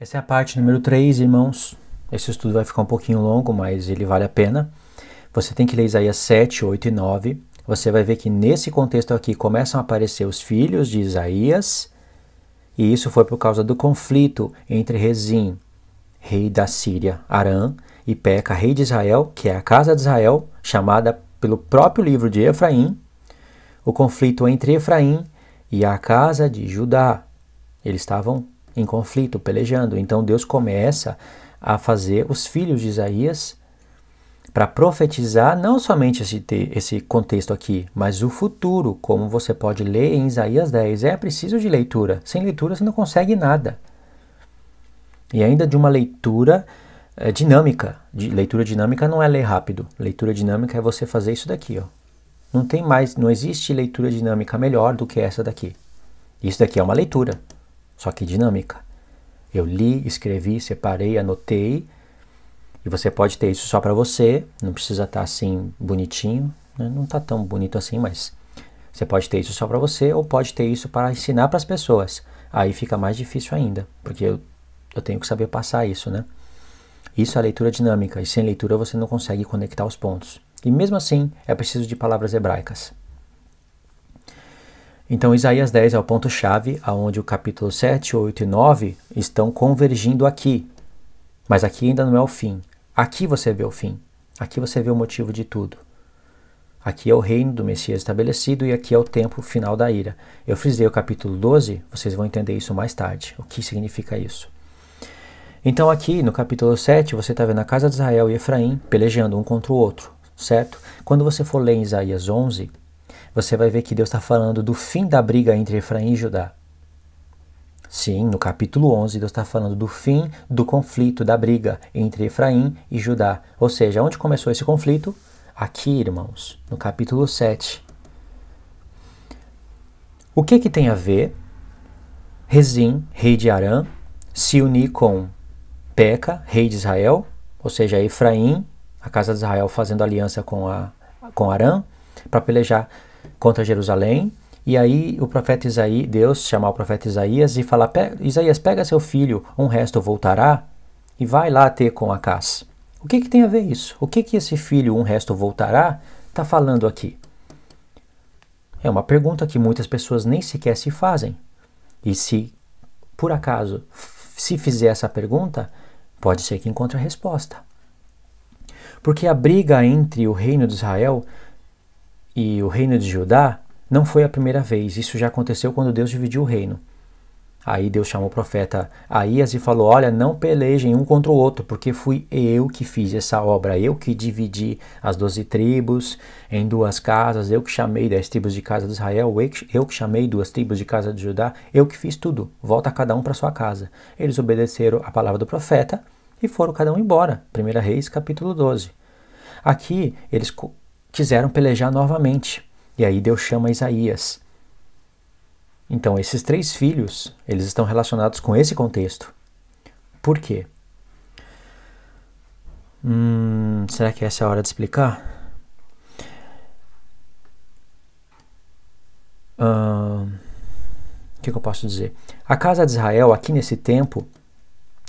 Essa é a parte número 3, irmãos. Esse estudo vai ficar um pouquinho longo, mas ele vale a pena. Você tem que ler Isaías 7, 8 e 9. Você vai ver que nesse contexto aqui começam a aparecer os filhos de Isaías, e isso foi por causa do conflito entre Rezim, rei da Síria, Arã, e Peca, rei de Israel, que é a casa de Israel, chamada pelo próprio livro de Efraim, o conflito entre Efraim e a casa de Judá. Eles estavam em conflito, pelejando. Então Deus começa a fazer os filhos de Isaías para profetizar não somente esse contexto aqui, mas o futuro, como você pode ler em Isaías 10. É preciso de leitura. Sem leitura você não consegue nada. E ainda de uma leitura dinâmica. Leitura dinâmica não é ler rápido. Leitura dinâmica é você fazer isso daqui, ó. Não existe leitura dinâmica melhor do que essa daqui. Isso daqui é uma leitura, só que dinâmica. Eu li, escrevi, separei, anotei, e você pode ter isso só para você, não precisa estar assim bonitinho, né? Não está tão bonito assim, mas você pode ter isso só para você, ou pode ter isso para ensinar para as pessoas. Aí fica mais difícil ainda, porque eu tenho que saber passar isso, né? Isso é a leitura dinâmica, e sem leitura você não consegue conectar os pontos. E mesmo assim, é preciso de palavras hebraicas. Então, Isaías 10 é o ponto-chave, onde o capítulo 7, 8 e 9 estão convergindo aqui. Mas aqui ainda não é o fim. Aqui você vê o fim. Aqui você vê o motivo de tudo. Aqui é o reino do Messias estabelecido e aqui é o tempo final da ira. Eu frisei o capítulo 12, vocês vão entender isso mais tarde. O que significa isso? Então aqui no capítulo 7 você está vendo a casa de Israel e Efraim pelejando um contra o outro, certo? Quando você for ler em Isaías 11, você vai ver que Deus está falando do fim da briga entre Efraim e Judá. Sim, no capítulo 11, Deus está falando do fim do conflito, da briga entre Efraim e Judá. Ou seja, onde começou esse conflito? Aqui, irmãos, no capítulo 7. O que tem a ver Rezim, rei de Arã, se unir com Peca, rei de Israel, ou seja, Efraim, a casa de Israel fazendo aliança com Arã, para pelejar contra Jerusalém? E aí o profeta Isaías, Deus chamar o profeta Isaías e falar: Isaías, pega seu filho, um resto voltará, e vai lá ter com Acás. O que tem a ver isso? O que esse filho, um resto voltará, está falando aqui? É uma pergunta que muitas pessoas nem sequer se fazem. E se, por acaso, se fizer essa pergunta, pode ser que encontre a resposta. Porque a briga entre o reino de Israel e o reino de Judá não foi a primeira vez. Isso já aconteceu quando Deus dividiu o reino. Aí Deus chamou o profeta Aías e falou: olha, não pelejem um contra o outro, porque fui eu que fiz essa obra, eu que dividi as 12 tribos em 2 casas, eu que chamei 10 tribos de casa de Israel, eu que chamei 2 tribos de casa de Judá, eu que fiz tudo, volta cada um para sua casa. Eles obedeceram a palavra do profeta e foram cada um embora. 1 Reis, capítulo 12. Aqui eles quiseram pelejar novamente, e aí Deus chama Isaías. Então, esses 3 filhos, eles estão relacionados com esse contexto. Por quê? Será que essa é a hora de explicar? O que eu posso dizer? A casa de Israel, aqui nesse tempo,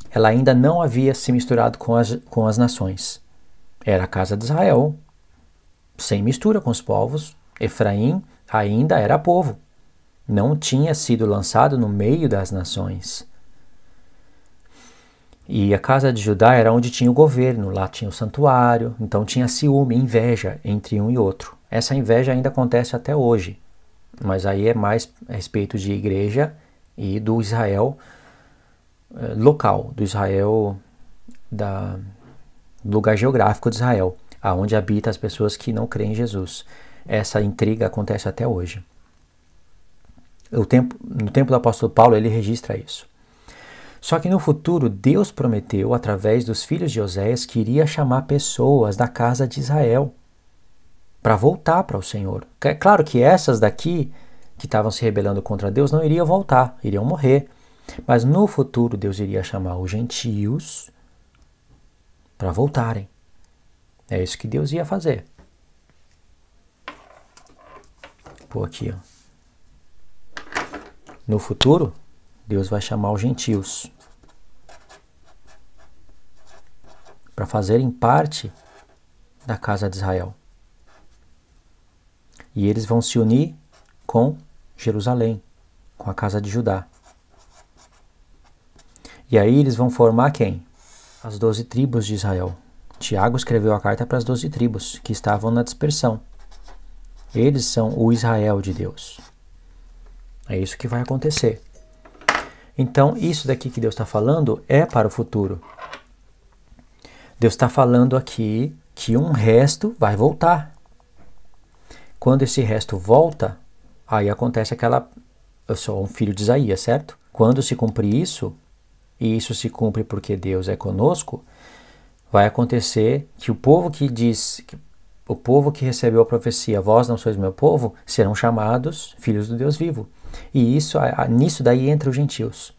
ela ainda não havia se misturado com as nações. Era a casa de Israel, sem mistura com os povos. Efraim ainda era povo. Não tinha sido lançado no meio das nações. E a casa de Judá era onde tinha o governo, lá tinha o santuário, então tinha ciúme, inveja entre um e outro. Essa inveja ainda acontece até hoje, mas aí é mais a respeito de igreja e do Israel local, do Israel, do lugar geográfico de Israel, aonde habita as pessoas que não creem em Jesus. Essa intriga acontece até hoje. No tempo do apóstolo Paulo, ele registra isso. Só que no futuro, Deus prometeu, através dos filhos de Oséias, que iria chamar pessoas da casa de Israel para voltar para o Senhor. É claro que essas daqui, que estavam se rebelando contra Deus, não iriam voltar, iriam morrer. Mas no futuro, Deus iria chamar os gentios para voltarem. É isso que Deus ia fazer. Pô, aqui, ó. No futuro, Deus vai chamar os gentios. para fazerem parte da casa de Israel. E eles vão se unir com Jerusalém, com a casa de Judá. E aí eles vão formar quem? As 12 tribos de Israel. Tiago escreveu a carta para as 12 tribos que estavam na dispersão. Eles são o Israel de Deus. É isso que vai acontecer. Então, isso daqui que Deus está falando é para o futuro. Deus está falando aqui que um resto vai voltar. Quando esse resto volta, aí acontece aquela... Eu sou um filho de Isaías, certo? Quando se cumprir isso, e isso se cumpre porque Deus é conosco, vai acontecer que o povo que diz... O povo que recebeu a profecia, vós não sois meu povo, serão chamados filhos do Deus vivo. E nisso daí entra os gentios.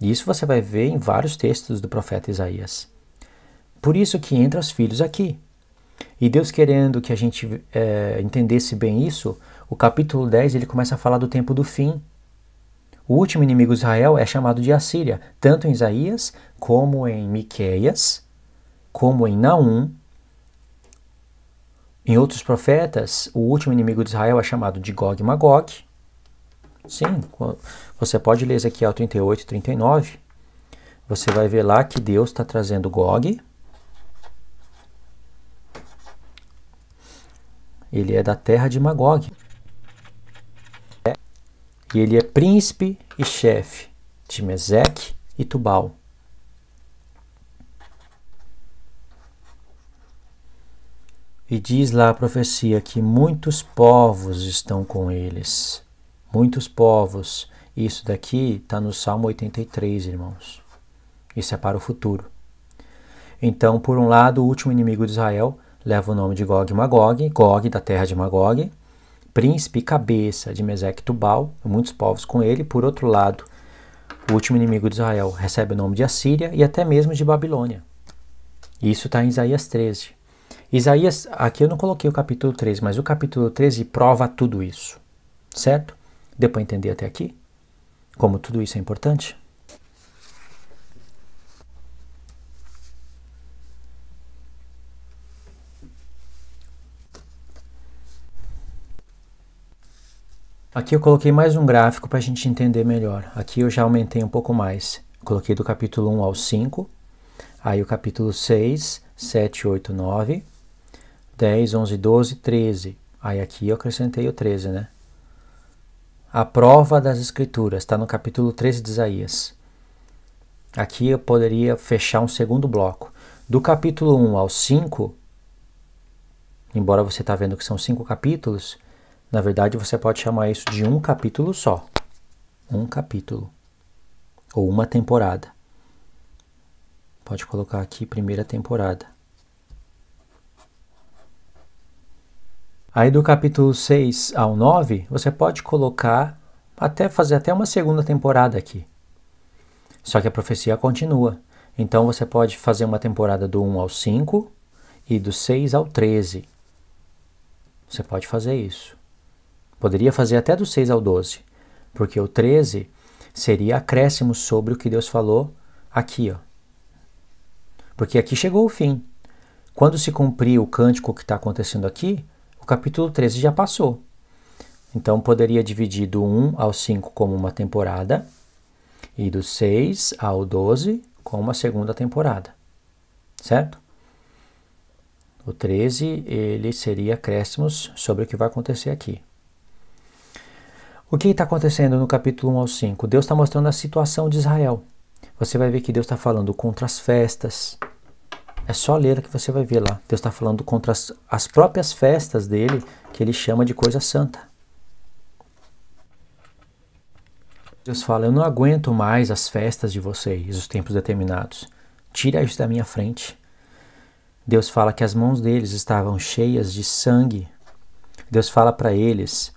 E isso você vai ver em vários textos do profeta Isaías. Por isso que entra os filhos aqui. E Deus querendo que a gente entendesse bem isso, o capítulo 10 ele começa a falar do tempo do fim. O último inimigo de Israel é chamado de Assíria, tanto em Isaías, como em Miqueias, como em Naum. Em outros profetas, o último inimigo de Israel é chamado de Gog e Magog. Sim, você pode ler Ezequiel 38 e 39. Você vai ver lá que Deus está trazendo Gog. Ele é da terra de Magog. E ele é príncipe e chefe de Meseque e Tubal. E diz lá a profecia que muitos povos estão com eles. Muitos povos. Isso daqui está no Salmo 83, irmãos. Isso é para o futuro. Então, por um lado, o último inimigo de Israel leva o nome de Gog e Magog, Gog da terra de Magog, príncipe e cabeça de Meseque e Tubal, muitos povos com ele. Por outro lado, o último inimigo de Israel recebe o nome de Assíria e até mesmo de Babilônia. Isso está em Isaías 13. Isaías, aqui eu não coloquei o capítulo 13, mas o capítulo 13 prova tudo isso, certo? Deu para entender até aqui? Como tudo isso é importante? Aqui eu coloquei mais um gráfico para a gente entender melhor. Aqui eu já aumentei um pouco mais. Coloquei do capítulo 1 ao 5, aí o capítulo 6, 7, 8, 9, 10, 11, 12, 13. Aí aqui eu acrescentei o 13, né? A prova das escrituras está no capítulo 13 de Isaías. Aqui eu poderia fechar um segundo bloco. Do capítulo 1 ao 5, embora você está vendo que são 5 capítulos, na verdade você pode chamar isso de um capítulo só. Um capítulo. Ou uma temporada. Pode colocar aqui primeira temporada. Aí do capítulo 6 ao 9, você pode colocar, fazer até uma segunda temporada aqui. Só que a profecia continua. Então você pode fazer uma temporada do 1 ao 5 e do 6 ao 13. Você pode fazer isso. Poderia fazer até do 6 ao 12, porque o 13 seria acréscimo sobre o que Deus falou aqui, ó. Porque aqui chegou o fim. Quando se cumprir o cântico que está acontecendo aqui, o capítulo 13 já passou. Então poderia dividir do 1 ao 5 como uma temporada e do 6 ao 12 como uma segunda temporada. Certo? O 13 ele seria acréscimos sobre o que vai acontecer aqui. O que está acontecendo no capítulo 1 ao 5? Deus está mostrando a situação de Israel. Você vai ver que Deus está falando contra as festas. É só ler que você vai ver lá. Deus está falando contra as próprias festas dele, que ele chama de coisa santa. Deus fala, eu não aguento mais as festas de vocês, os tempos determinados. Tira isso da minha frente. Deus fala que as mãos deles estavam cheias de sangue. Deus fala para eles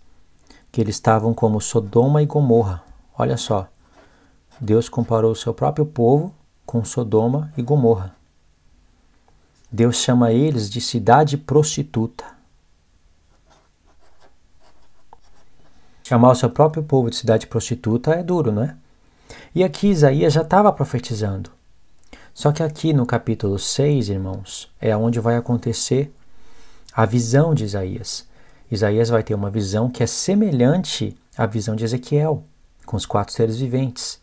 que eles estavam como Sodoma e Gomorra. Olha só, Deus comparou o seu próprio povo com Sodoma e Gomorra. Deus chama eles de cidade prostituta. Chamar o seu próprio povo de cidade prostituta é duro, não é? E aqui Isaías já estava profetizando. Só que aqui no capítulo 6, irmãos, é onde vai acontecer a visão de Isaías. Isaías vai ter uma visão que é semelhante à visão de Ezequiel, com os 4 seres viventes.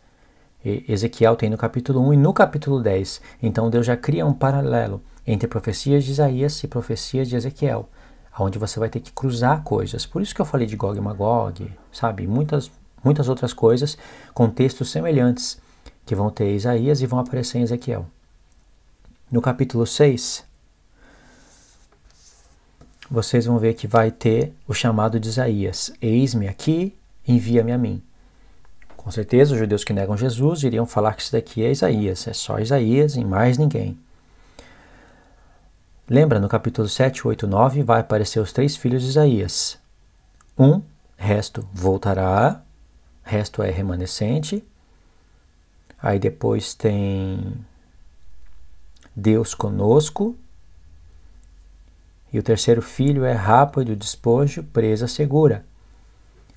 Ezequiel tem no capítulo 1 e no capítulo 10. Então Deus já cria um paralelo entre profecias de Isaías e profecias de Ezequiel, onde você vai ter que cruzar coisas. Por isso que eu falei de Gog e Magog, sabe? Muitas outras coisas com textos semelhantes que vão ter Isaías e vão aparecer em Ezequiel. No capítulo 6, vocês vão ver que vai ter o chamado de Isaías. Eis-me aqui, envia-me a mim. Com certeza, os judeus que negam Jesus iriam falar que isso daqui é Isaías. É só Isaías e mais ninguém. Lembra, no capítulo 7, 8, 9, vai aparecer os 3 filhos de Isaías. Resto voltará, resto é remanescente. Aí depois tem Deus conosco. E o 3º filho é rapa do despojo, presa segura.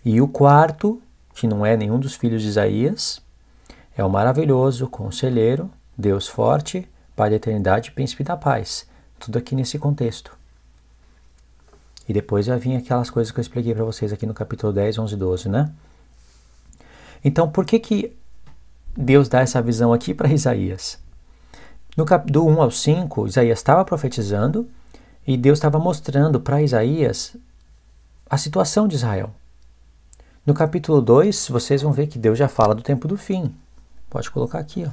E o 4º, que não é nenhum dos filhos de Isaías, é o maravilhoso conselheiro, Deus forte, Pai da eternidade, príncipe da paz. Tudo aqui nesse contexto. E depois vai vir aquelas coisas que eu expliquei para vocês aqui no capítulo 10, 11 e 12, né? Então, por que Deus dá essa visão aqui para Isaías? Do 1 ao 5, Isaías estava profetizando e Deus estava mostrando para Isaías a situação de Israel. No capítulo 2, vocês vão ver que Deus já fala do tempo do fim. Pode colocar aqui, ó.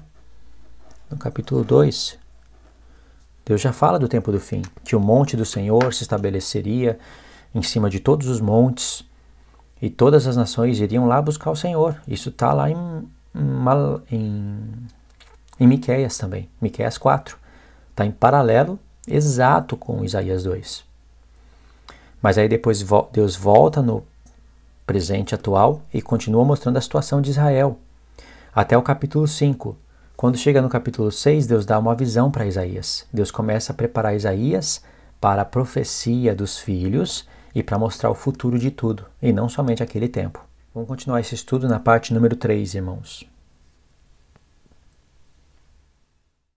No capítulo 2, Deus já fala do tempo do fim, que o monte do Senhor se estabeleceria em cima de todos os montes e todas as nações iriam lá buscar o Senhor. Isso está lá em Miqueias também, Miqueias 4. Está em paralelo exato com Isaías 2. Mas aí depois Deus volta no presente atual e continua mostrando a situação de Israel. Até o capítulo 5. Quando chega no capítulo 6, Deus dá uma visão para Isaías. Deus começa a preparar Isaías para a profecia dos filhos e para mostrar o futuro de tudo, e não somente aquele tempo. Vamos continuar esse estudo na parte número 3, irmãos.